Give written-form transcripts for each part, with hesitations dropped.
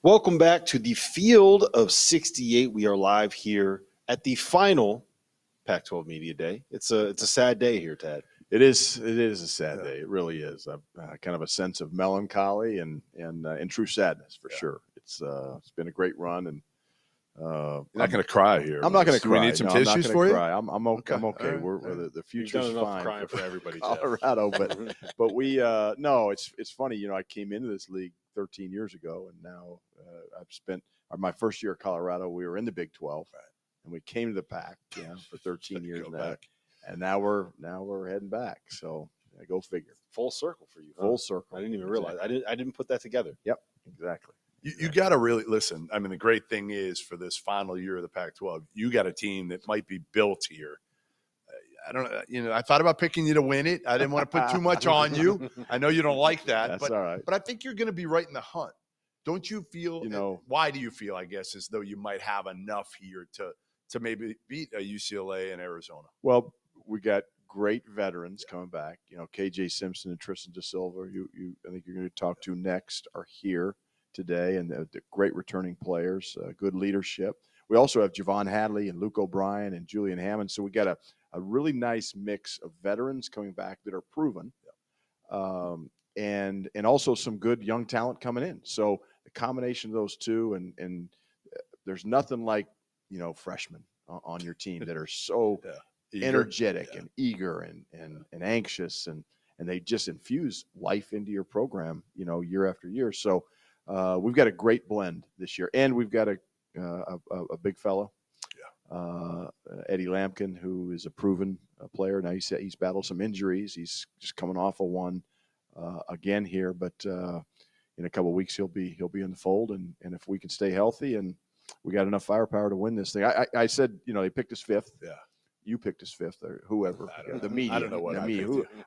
Welcome back to the Field of 68. We are live here at the final Pac-12 Media Day. It's a sad day here, Tad. It is a sad day. It really is. Kind of a sense of melancholy and true sadness for sure. It's been a great run, and you're not going to cry here. I'm not going to cry. Do we need some No, tissues for you? I'm okay. I'm okay. All right. The future's fine crying for everybody, Colorado, but we no. It's funny. I came into this league 13 years ago, and now I've spent my first year at Colorado. We were in the Big 12, and we came to the Pac for 13 years now. Back. And now we're heading back. So go figure. Full circle for you. Full circle. I didn't even realize. I didn't put that together. Yep, exactly. You got to really listen. I mean, the great thing is for this final year of the Pac-12, you got a team that might be built here. I don't know. I thought about picking you to win it. I didn't want to put too much on you. I know you don't like that. That's all right. But I think you're going to be right in the hunt. Don't you feel? Why do you feel? I guess as though you might have enough here to maybe beat a UCLA and Arizona. Well, we got great veterans coming back. KJ Simpson and Tristan Da Silva. I think you're going to talk to next are here today, and the great returning players, good leadership. We also have Javon Hadley and Luke O'Brien and Julian Hammond. So we got a really nice mix of veterans coming back that are proven, and also some good young talent coming in. So the combination of those two, and there's nothing like freshmen on your team that are so energetic and eager and anxious, and they just infuse life into your program, year after year. So we've got a great blend this year, and we've got a big fellow, Eddie Lampkin, who is a proven player. Now he's battled some injuries. He's just coming off of one again here, but in a couple of weeks he'll be in the fold, and if we can stay healthy and we got enough firepower to win this thing. I said, they picked us fifth. Yeah. You picked us fifth, or whoever, the media. I don't know what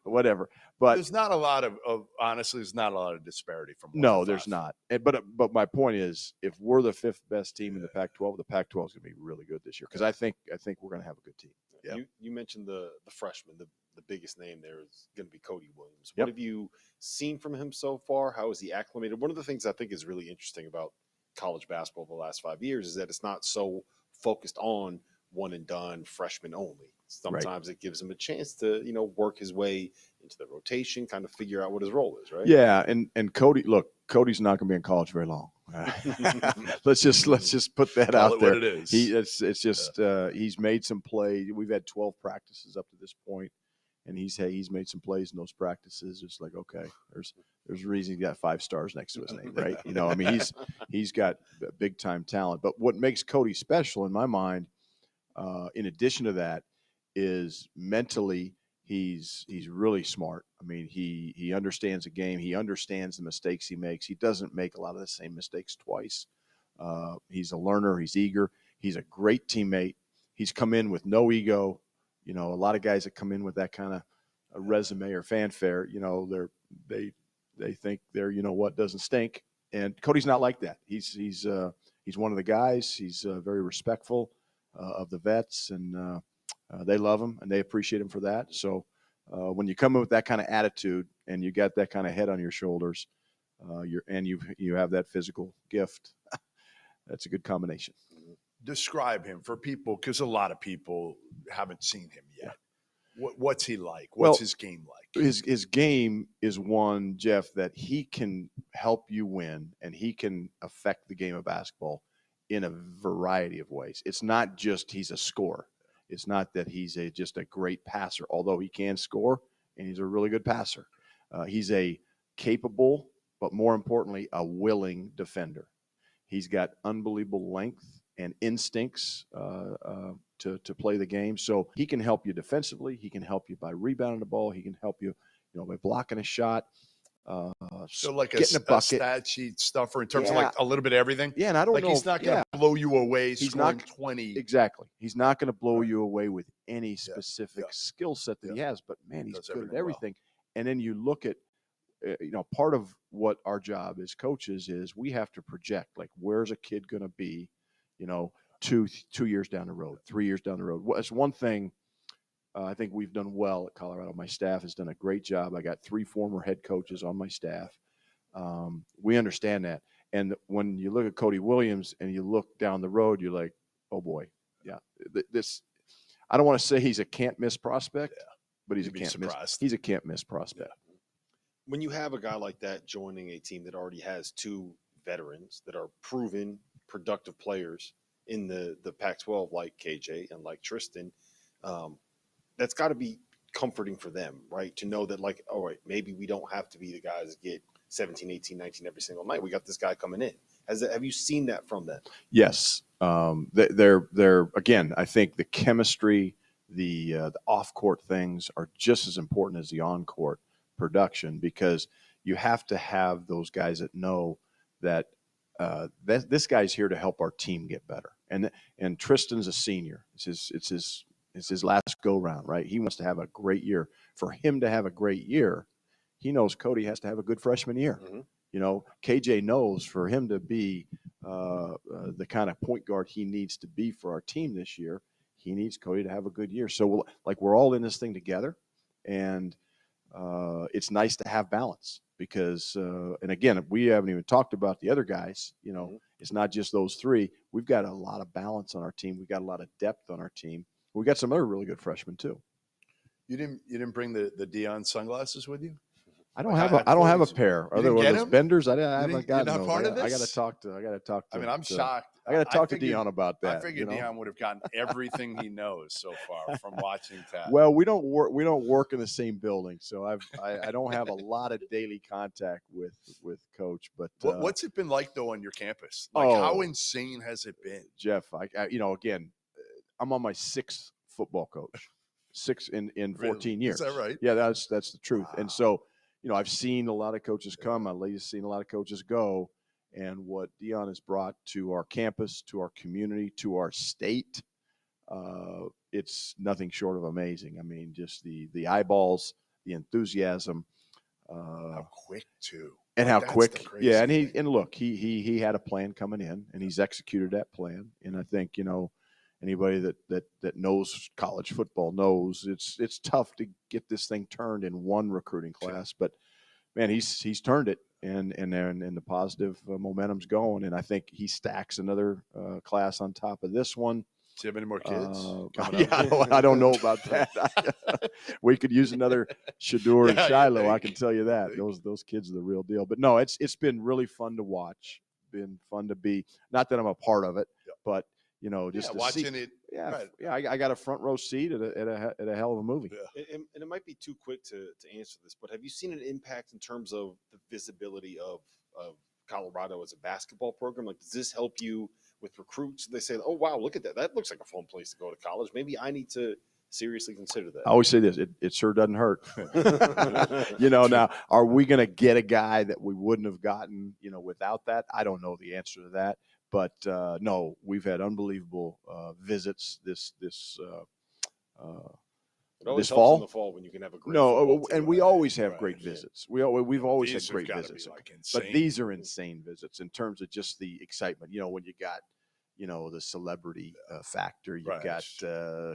whatever. But there's not a lot of honestly, there's not a lot of disparity from. No, there's not. But my point is, if we're the fifth best team in the Pac-12, the Pac-12 is going to be really good this year, because I think we're going to have a good team. Yeah. You mentioned the freshman, the biggest name there is going to be Cody Williams. What have you seen from him so far? How is he acclimated? One of the things I think is really interesting about college basketball the last 5 years is that it's not so focused on one and done freshman only. Sometimes it gives him a chance to, work his way into the rotation, kind of figure out what his role is, right? Yeah, and Cody's not going to be in college very long. Let's just put that out there. What it is. He's made some play. We've had 12 practices up to this point, and he's made some plays in those practices. It's like, okay, there's a reason he got 5 stars next to his name, right? He's got big time talent. But what makes Cody special in my mind, in addition to that, is mentally he's really smart. I mean, he understands the game. He understands the mistakes he makes. He doesn't make a lot of the same mistakes twice. He's a learner. He's eager. He's a great teammate. He's come in with no ego. A lot of guys that come in with that kind of a resume or fanfare, they think they're what doesn't stink. And Cody's not like that. He's one of the guys. He's very respectful of the vets, and they love him and they appreciate him for that. So when you come in with that kind of attitude and you got that kind of head on your shoulders, you have that physical gift, that's a good combination. Describe him for people, because a lot of people haven't seen him yet. What's he like? What's his game like? His game is one, Jeff, that he can help you win, and he can affect the game of basketball in a variety of ways. It's not just he's a scorer. It's not that he's just a great passer, although he can score, and he's a really good passer. He's a capable, but more importantly, a willing defender. He's got unbelievable length and instincts to play the game. So he can help you defensively. He can help you by rebounding the ball. He can help you, by blocking a shot. So like a stat sheet stuffer in terms of like a little bit of everything. Yeah, and I don't know. He's not going to blow you away. He's not 20. Exactly. He's not going to blow you away with any specific skill set that he has. But man, he's good at everything. Well. And then you look at, part of what our job as coaches is we have to project, like, where's a kid going to be, 2 years down the road, 3 years down the road. It's one thing. I think we've done well at Colorado. My staff has done a great job. I got 3 former head coaches on my staff. We understand that. And when you look at Cody Williams and you look down the road, you're like, oh boy, yeah, this. I don't want to say he's a can't miss prospect, but he's a can't miss. He's a can't miss prospect. Yeah. When you have a guy like that joining a team that already has two veterans that are proven productive players in the Pac-12, like KJ and like Tristan, that's got to be comforting for them, right? To know that, like, all right, maybe we don't have to be the guys that get 17, 18, 19 every single night. We got this guy coming in. Have you seen that from them? Yes. They're again, I think the chemistry, the off-court things are just as important as the on-court production, because you have to have those guys that know that this guy's here to help our team get better. And Tristan's a senior. It's his last go round, right? He wants to have a great year. For him to have a great year, he knows Cody has to have a good freshman year. Mm-hmm. You know, KJ knows for him to be the kind of point guard he needs to be for our team this year, he needs Cody to have a good year. So, we're all in this thing together, and it's nice to have balance because, and again, we haven't even talked about the other guys. You know, it's not just those three. We've got a lot of balance on our team. We've got a lot of depth on our team. We got some other really good freshmen too. You didn't bring the Dion sunglasses with you? I don't have a pair. Are there those Benders? I haven't gotten those. Part of this? I got to talk to. I mean, I'm shocked. I got to talk to Dion about that. I figured Dion would have gotten everything he knows so far from watching Tad. Well, we don't work in the same building, so I don't have a lot of daily contact with Coach. But what's it been like though on your campus? How insane has it been, Jeff? Again, I'm on my sixth football coach, six in 14 years. Is that right? Yeah, that's the truth. Wow. And so, I've seen a lot of coaches come. I've seen a lot of coaches go. And what Dion has brought to our campus, to our community, to our state, it's nothing short of amazing. I mean, just the eyeballs, the enthusiasm. How quick too. And how quick. Yeah, and look, he had a plan coming in, and he's executed that plan. And I think, anybody that knows college football knows it's tough to get this thing turned in one recruiting class, but man, he's turned it, and the positive momentum's going, and I think he stacks another class on top of this one. Do you have any more kids? I don't know about that. We could use another Shador and Shiloh. I can tell you that those kids are the real deal. But no, it's been really fun to watch. Been fun to be. Not that I'm a part of it, but just to watching see, it. Yeah, right. Yeah. I got a front row seat at a hell of a movie. Yeah. And it might be too quick to answer this, but have you seen an impact in terms of the visibility of Colorado as a basketball program? Like, does this help you with recruits? They say, "Oh wow, look at that! That looks like a fun place to go to college. Maybe I need to seriously consider that." I always say this: it sure doesn't hurt. Now, are we going to get a guy that we wouldn't have gotten, without that? I don't know the answer to that. But no, we've had unbelievable visits this fall. In the fall when you can have a great and we always have great visits. We've always had great visits. But these are insane visits in terms of just the excitement. When you got the celebrity factor, you've got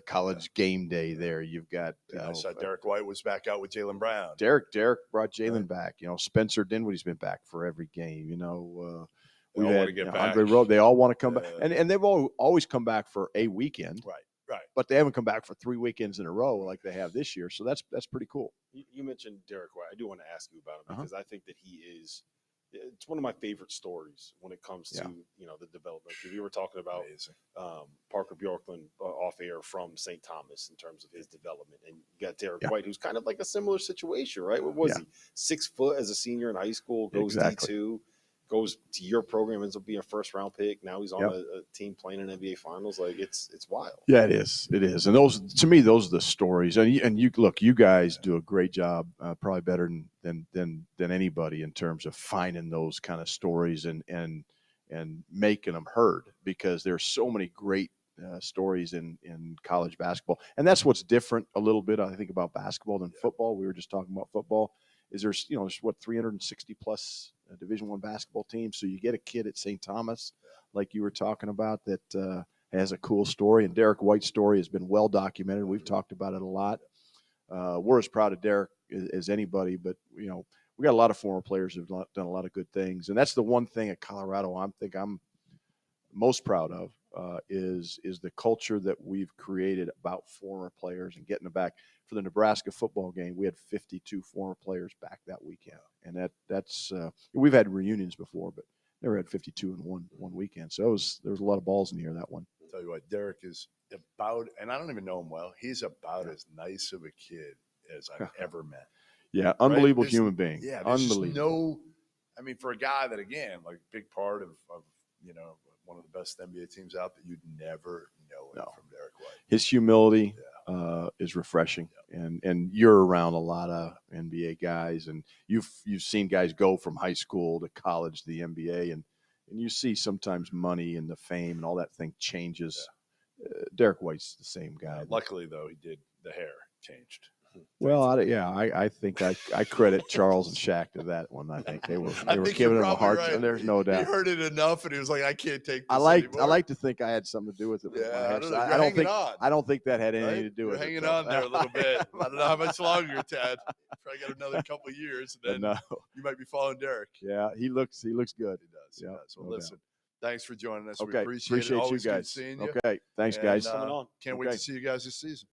college game day there. You've got I saw Derek White was back out with Jaylen Brown. Derek brought Jaylen back. Spencer Dinwiddie's been back for every game. They all want to get back. Andre Rowe, they all want to come back, and they've always come back for a weekend, right. But they haven't come back for 3 weekends in a row like they have this year. So that's pretty cool. You mentioned Derek White. I do want to ask you about him because I think that he is. It's one of my favorite stories when it comes to the development. We were talking about Parker Bjorklund off air from St. Thomas in terms of his development, and you got Derek White, who's kind of like a similar situation, right? What was he? 6 foot as a senior in high school, goes D2. Goes to your program, ends up being a first-round pick. Now he's on a team playing in NBA Finals. Like it's wild. Yeah, it is. It is. And those are the stories. And you guys do a great job, probably better than anybody in terms of finding those kind of stories and making them heard, because there's so many great stories in college basketball, and that's what's different a little bit, I think, about basketball than football. We were just talking about football. Is there's 360 plus Division I basketball teams. So you get a kid at St. Thomas, like you were talking about, that has a cool story. And Derek White's story has been well documented. We've talked about it a lot. We're as proud of Derek as anybody, but we got a lot of former players who've done a lot of good things, and that's the one thing at Colorado I'm most proud of is the culture that we've created about former players and getting them back. For the Nebraska football game, we had 52 former players back that weekend, and that's we've had reunions before, but never had 52 in one weekend. So there was a lot of balls in the air that one. I'll tell you what, Derek is about, and I don't even know him well. He's about as nice of a kid as I've ever met. Yeah, unbelievable right? human being. Yeah, there's just unbelievable. I mean, for a guy that, again, like big part of one of the best NBA teams out, that you'd never know it from Derek White. His humility is refreshing, and you're around a lot of NBA guys, and you've seen guys go from high school to college to the NBA, and you see sometimes money and the fame and all that thing changes. Derek White's the same guy. Luckily, though, the hair changed. Well, I think I credit Charles and Shaq to that one. I think they were giving him a hard time. There's no doubt. He heard it enough, and he was like, "I can't take this I anymore." like to think I had something to do with it. Yeah, I don't think that had anything to do with You're it. hanging on there a little bit. I don't know how much longer, Tad. Probably got another couple of years, and then you might be following Derek. Yeah, he looks good. He does. Yeah, Well, listen. Thanks for joining us. Okay, We appreciate it. Always you guys. good seeing you. Okay, thanks, guys. Can't wait to see you guys this season.